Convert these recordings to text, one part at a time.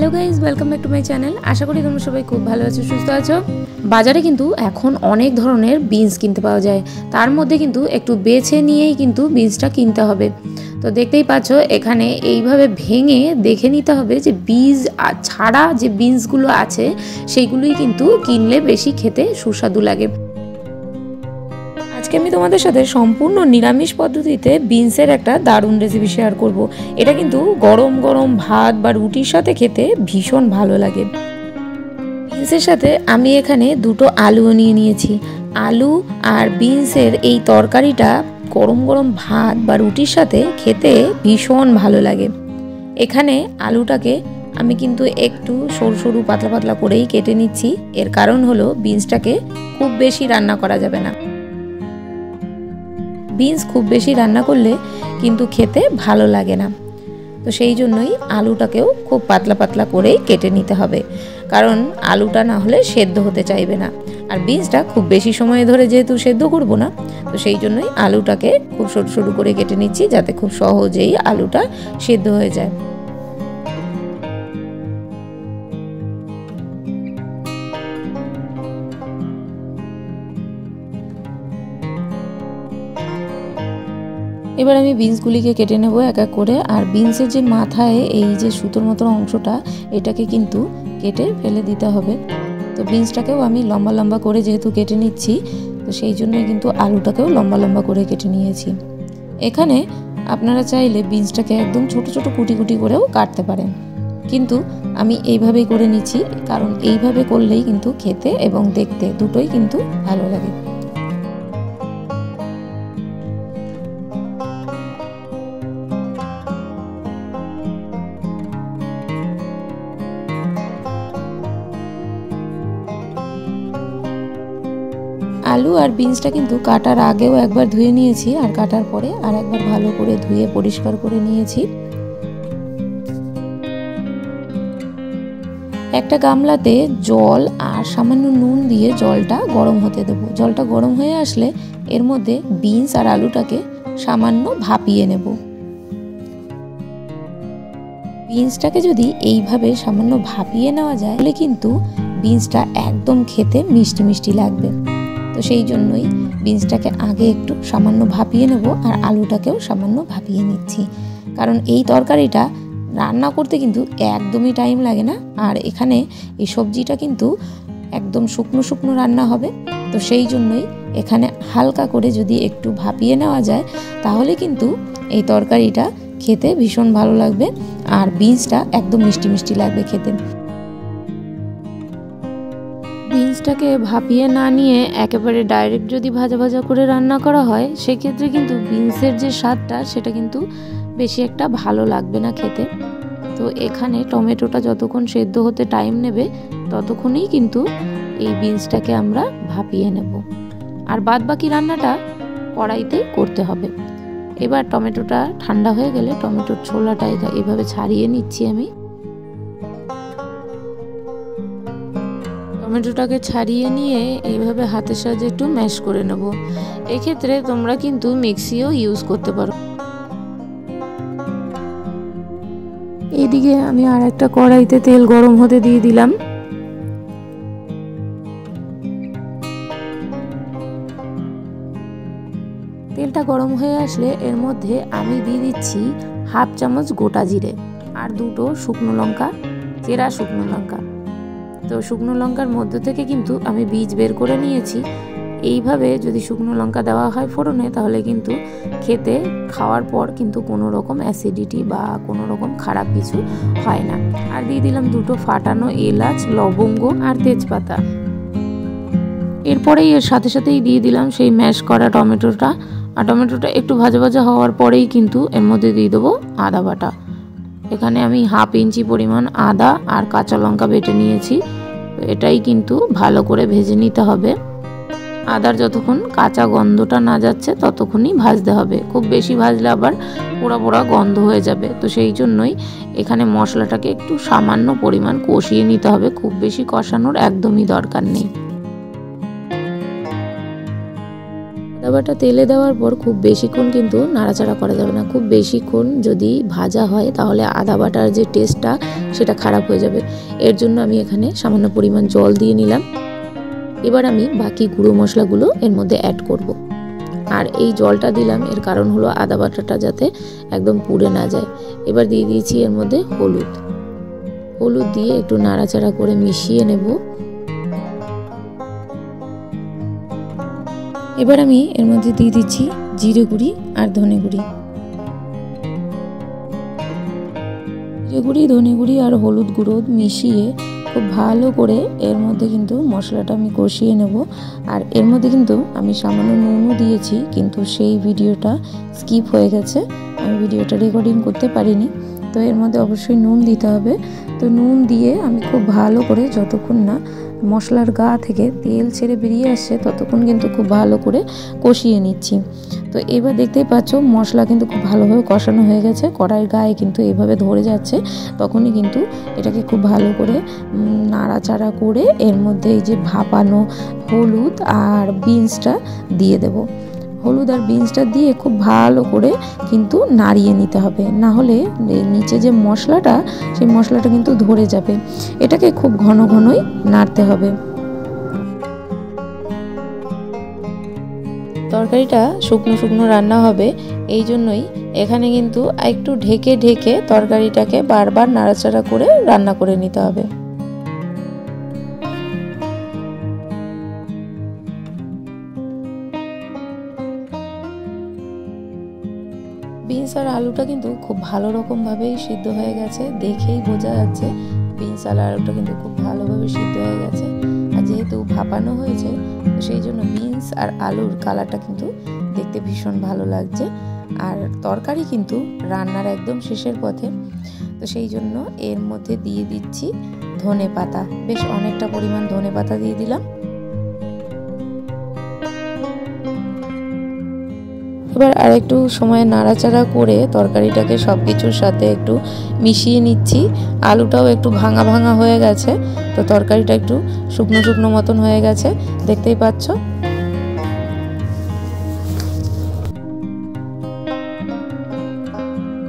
Hello guys welcome back to my channel. आशा करी तुम्हारा सबाई खूब भालो आछो सुस्थ आछो। बाजारे किन्तु एखन अनेक धरनेर बीन्स किनते पाওয়া যায়, तार मध्य किन्तु एकटू बेছে निয়েই किन्तु बीन्सटा किनते होबे। तो देखतेই पाচ্ছো এখানে এইভাবে ভেঙে দেখে নিতে হবে যে বীজ ছাড়া যে বিনসগুলো আছে সেইগুলোই কিন্তু কিনলে বেশি খেতে সুস্বাদু লাগে। আজকে আমি তোমাদের সাথে সম্পূর্ণ নিরামিষ পদ্ধতিতে বিনসের একটা দারুণ রেসিপি শেয়ার করব। এটা কিন্তু গরম গরম ভাত বা রুটির সাথে খেতে ভীষণ ভালো লাগে। বিনসের সাথে আমি এখানে দুটো আলুও নিয়ে নিয়েছি। আলু আর বিনসের এই তরকারিটা গরম গরম ভাত বা রুটির সাথে খেতে ভীষণ ভালো লাগে। এখানে আলুটাকে আমি কিন্তু একটু সরু সরু পাতলা পাতলা করেই কেটে নিচ্ছি। এর কারণ হলো বিনসটাকে খুব বেশি রান্না করা যাবে না। বিনস খুব বেশি রান্না করলে কিন্তু খেতে ভালো লাগে না। তো সেই জন্যই আলুটাকেও খুব পাতলা পাতলা করেই কেটে নিতে হবে, কারণ আলুটা না হলে সেদ্ধ হতে চাইবে না। আর বিনসটা খুব বেশি সময় ধরে যেহেতু সেদ্ধ করব না, তো সেই জন্যই আলুটাকে খুব সরু সরু করে কেটে নিচ্ছি যাতে খুব সহজেই আলুটা সেদ্ধ হয়ে যায়। এবার আমি বিনসগুলিকে কেটে নেব এক এক করে। আর বিনসের যে মাথায় এই যে সুতোর মতো অংশটা, এটাকে কিন্তু কেটে ফেলে দিতে হবে। তো বিনসটাকেও আমি লম্বা লম্বা করে যেহেতু কেটে নিচ্ছি, তো সেই জন্যই কিন্তু আলুটাকেও লম্বা লম্বা করে কেটে নিয়েছি। এখানে আপনারা চাইলে বিনসটাকে একদম ছোট ছোট কুটি কুটি করেও কাটতে পারেন, কিন্তু আমি এইভাবেই করে নিচ্ছি, কারণ এইভাবে করলেই কিন্তু খেতে এবং দেখতে দুটোই কিন্তু ভালো লাগে। আলু আর বিনসটা কিন্তু কাটার আগেও একবার ধুয়ে নিয়েছি, আর কাটার পরে আর একবার ভালো করে ধুয়ে পরিষ্কার করে নিয়েছি। একটা গামলাতে জল আর সামান্য নুন দিয়ে জলটা গরম হতে দেবো। জলটা গরম হয়ে আসলে এর মধ্যে বিনস আর আলুটাকে সামান্য ভাপিয়ে নেব। বিনসটাকে যদি এইভাবে সামান্য ভাপিয়ে নেওয়া যায় তাহলে কিন্তু বিনসটা একদম খেতে মিষ্টি মিষ্টি লাগবে। তো সেই জন্যই বিনসটাকে আগে একটু সামান্য ভাপিয়ে নেব, আর আলুটাকেও সামান্য ভাপিয়ে নিচ্ছি, কারণ এই তরকারিটা রান্না করতে কিন্তু একদমই টাইম লাগে না। আর এখানে এই সবজিটা কিন্তু একদম শুকনো শুকনো রান্না হবে। তো সেই জন্যই এখানে হালকা করে যদি একটু ভাপিয়ে নেওয়া যায় তাহলে কিন্তু এই তরকারিটা খেতে ভীষণ ভালো লাগবে, আর বিনসটা একদম মিষ্টি মিষ্টি লাগবে খেতে। বিনসটাকে ভাপিয়ে না নিয়ে একেবারে ডাইরেক্ট যদি ভাজা ভাজা করে রান্না করা হয়, সেক্ষেত্রে কিন্তু বিনসের যে স্বাদটা সেটা কিন্তু বেশি একটা ভালো লাগবে না খেতে। তো এখানে টমেটোটা যতক্ষণ সেদ্ধ হতে টাইম নেবে ততক্ষণই কিন্তু এই বিনসটাকে আমরা ভাপিয়ে নেব, আর বাদ বাকি রান্নাটা কড়াইতেই করতে হবে। এবার টমেটোটা ঠান্ডা হয়ে গেলে টমেটোর ছোলাটা এভাবে ছাড়িয়ে নিচ্ছি আমি। টমেটোটাকে ছাড়িয়ে নিয়ে এইভাবে হাতের সাহায্যে একটু ম্যাশ করে নেব। এক্ষেত্রে তোমরা কিন্তু মিক্সিও ইউজ করতে পারো। এদিকে আমি আর একটা কড়াইতে তেল গরম হতে দিয়ে দিলাম। তেলটা গরম হয়ে আসলে এর মধ্যে আমি দিয়ে দিচ্ছি হাফ চামচ গোটা জিরে আর দুটো শুকনো লঙ্কা, চেরা শুকনো লঙ্কা। তো শুকনো লঙ্কার মধ্য থেকে কিন্তু আমি বীজ বের করে নিয়েছি। এইভাবে যদি শুকনো লঙ্কা দেওয়া হয় ফোড়নে, তাহলে কিন্তু খেতে খাওয়ার পর কিন্তু কোনো রকম অ্যাসিডিটি বা কোনো রকম খারাপ কিছু হয় না। আর দিয়ে দিলাম দুটো ফাটানো এলাচ, লবঙ্গ আর তেজপাতা। এরপরেই এর সাথে সাথেই দিয়ে দিলাম সেই ম্যাশ করা টমেটোটা। আর টমেটোটা একটু ভাজা ভাজা হওয়ার পরেই কিন্তু এর মধ্যে দিয়ে দেবো আদা বাটা। এখানে আমি হাফ ইঞ্চি পরিমাণ আদা আর কাঁচা লঙ্কা বেটে নিয়েছি। এটাই কিন্তু ভালো করে ভেজে নিতে হবে। আদার যতক্ষণ কাঁচা গন্ধটা না যাচ্ছে ততক্ষণই ভাজতে হবে। খুব বেশি ভাজলে আবার পোড়া পোড়া গন্ধ হয়ে যাবে। তো সেই জন্যই এখানে মশলাটাকে একটু সামান্য পরিমাণ কষিয়ে নিতে হবে, খুব বেশি কষানোর একদমই দরকার নেই। আদা বাটা তেলে দেওয়ার পর খুব বেশিক্ষণ কিন্তু নাড়াচাড়া করা যাবে না। খুব বেশিক্ষণ যদি ভাজা হয় তাহলে আদা বাটার যে টেস্টটা সেটা খারাপ হয়ে যাবে। এর জন্য আমি এখানে সামান্য পরিমাণ জল দিয়ে নিলাম। এবার আমি বাকি গুঁড়ো মশলাগুলো এর মধ্যে অ্যাড করব। আর এই জলটা দিলাম এর কারণ হলো আদা বাটাটা যাতে একদম পুড়ে না যায়। এবার দিয়ে দিয়েছি এর মধ্যে হলুদ দিয়ে একটু নাড়াচাড়া করে মিশিয়ে নেব। এবার আমি এর মধ্যে দিয়ে দিচ্ছি জিরে গুঁড়ি আর ধনে গুঁড়ি। জিরে গুঁড়ি, ধনে গুঁড়ি আর হলুদ গুঁড়ো মিশিয়ে খুব ভালো করে এর মধ্যে কিন্তু মশলাটা আমি কষিয়ে নেব। আর এর মধ্যে কিন্তু আমি সামান্য নুনও দিয়েছি, কিন্তু সেই ভিডিওটা স্কিপ হয়ে গেছে, আমি ভিডিওটা রেকর্ডিং করতে পারিনি। তো এর মধ্যে অবশ্যই নুন দিতে হবে। তো নুন দিয়ে আমি খুব ভালো করে যতক্ষণ না মশলার গা থেকে তেল ছেড়ে বেরিয়ে আসছে ততক্ষণ কিন্তু খুব ভালো করে কষিয়ে নিচ্ছি। তো এবার দেখতেই পাচ্ছ মশলা কিন্তু খুব ভালোভাবে কষানো হয়ে গেছে, কড়াইয়ের গায়ে কিন্তু এভাবে ধরে যাচ্ছে। তখনই কিন্তু এটাকে খুব ভালো করে নাড়াচাড়া করে এর মধ্যে এই যে ভাপানো হলুদ আর বিনসটা দিয়ে দেব। হলুদ আর বিনসটা দিয়ে খুব ভালো করে কিন্তু নাড়িয়ে নিতে হবে, না হলে নিচে যে মশলাটা সেই মশলাটা কিন্তু ধরে যাবে। এটাকে খুব ঘন ঘনই নাড়তে হবে। তরকারিটা শুকনো শুকনো রান্না হবে, এই জন্যই এখানে কিন্তু একটু ঢেকে ঢেকে তরকারিটাকে বারবার নাড়াচাড়া করে রান্না করে নিতে হবে। বিনস আর আলুটা কিন্তু খুব ভালো রকমভাবেই সিদ্ধ হয়ে গেছে, দেখেই বোঝা যাচ্ছে বিনস আর আলুটা কিন্তু খুব ভালোভাবে সিদ্ধ হয়ে গেছে। আর যেহেতু ভাপানো হয়েছে সেই জন্য বিনস আর আলুর কালারটা কিন্তু দেখতে ভীষণ ভালো লাগছে। আর তরকারি কিন্তু রান্নার একদম শেষের পথে, তো সেই জন্য এর মধ্যে দিয়ে দিচ্ছি ধনে পাতা। বেশ অনেকটা পরিমাণ ধনে পাতা দিয়ে দিলাম। এবার আর একটু সময় নাড়াচাড়া করে তরকারিটাকে সব কিছুর সাথে একটু মিশিয়ে নিচ্ছি। আলুটাও একটু ভাঙা ভাঙা হয়ে গেছে, তো তরকারিটা একটু শুকনো শুকনো মতন হয়ে গেছে, দেখতেই পাচ্ছ।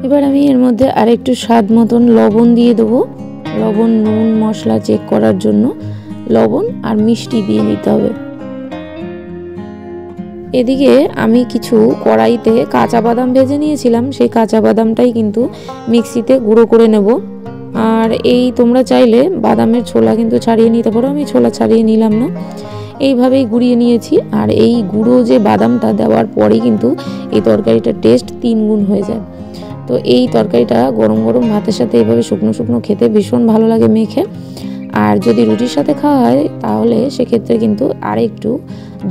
এবার আমি এর মধ্যে আর একটু স্বাদ মতন লবণ দিয়ে দেবো। লবণ, নুন, মশলা চেক করার জন্য লবণ আর মিষ্টি দিয়ে নিতে হবে। এদিকে আমি কিছু কড়াইতে কাঁচা বাদাম ভেজে নিয়েছিলাম, সেই কাঁচা বাদামটাই কিন্তু মিক্সিতে গুঁড়ো করে নেব। আর এই তোমরা চাইলে বাদামের ছোলা কিন্তু ছাড়িয়ে নিতে পারো, আমি ছোলা ছাড়িয়ে নিলাম না, এইভাবেই গুঁড়িয়ে নিয়েছি। আর এই গুঁড়ো যে বাদামটা দেওয়ার পরেই কিন্তু এই তরকারিটার টেস্ট 3 গুণ হয়ে যায়। তো এই তরকারিটা গরম গরম ভাতের সাথে এইভাবে শুকনো শুকনো খেতে ভীষণ ভালো লাগে মেখে। আর যদি রুটির সাথে খাওয়া হয় তাহলে সেক্ষেত্রে কিন্তু আর একটু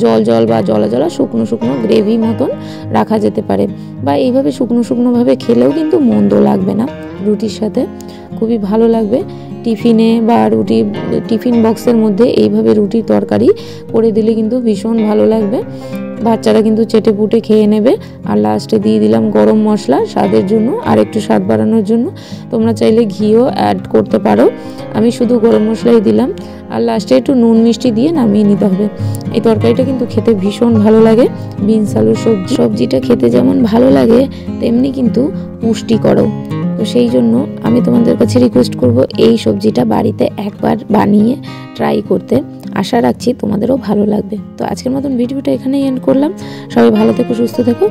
জল জল বা জলা জলা শুকনো শুকনো গ্রেভি মতন রাখা যেতে পারে, বা এইভাবে শুকনো শুকনোভাবে খেলেও কিন্তু মন্দ লাগবে না, রুটির সাথে খুবই ভালো লাগবে। টিফিনে বা টিফিন বক্সের মধ্যে এইভাবে রুটির তরকারি করে দিলে কিন্তু ভীষণ ভালো লাগবে, বাচ্চারা কিন্তু চেটে পুটে খেয়ে নেবে। আর লাস্টে দিয়ে দিলাম গরম মশলা স্বাদের জন্য, আর একটু স্বাদ বাড়ানোর জন্য তোমরা চাইলে ঘিও অ্যাড করতে পারো, আমি শুধু গরম মশলাই দিলাম। আর লাস্টে একটু নুন মিষ্টি দিয়ে নামিয়ে নিতে হবে। এই তরকারিটা কিন্তু খেতে ভীষণ ভালো লাগে। বিনস আলুর সবজিটা খেতে যেমন ভালো লাগে তেমনি কিন্তু পুষ্টিকরও। তো সেই জন্য আমি তোমাদের কাছে রিকোয়েস্ট করব এই সবজিটা বাড়িতে একবার বানিয়ে ট্রাই করতে। আশা রাখছি তোমাদেরও ভালো লাগবে। তো আজকের মতন ভিডিওটা এখানেই এন্ড করলাম। সবাই ভালো থেকো, সুস্থ থেকো।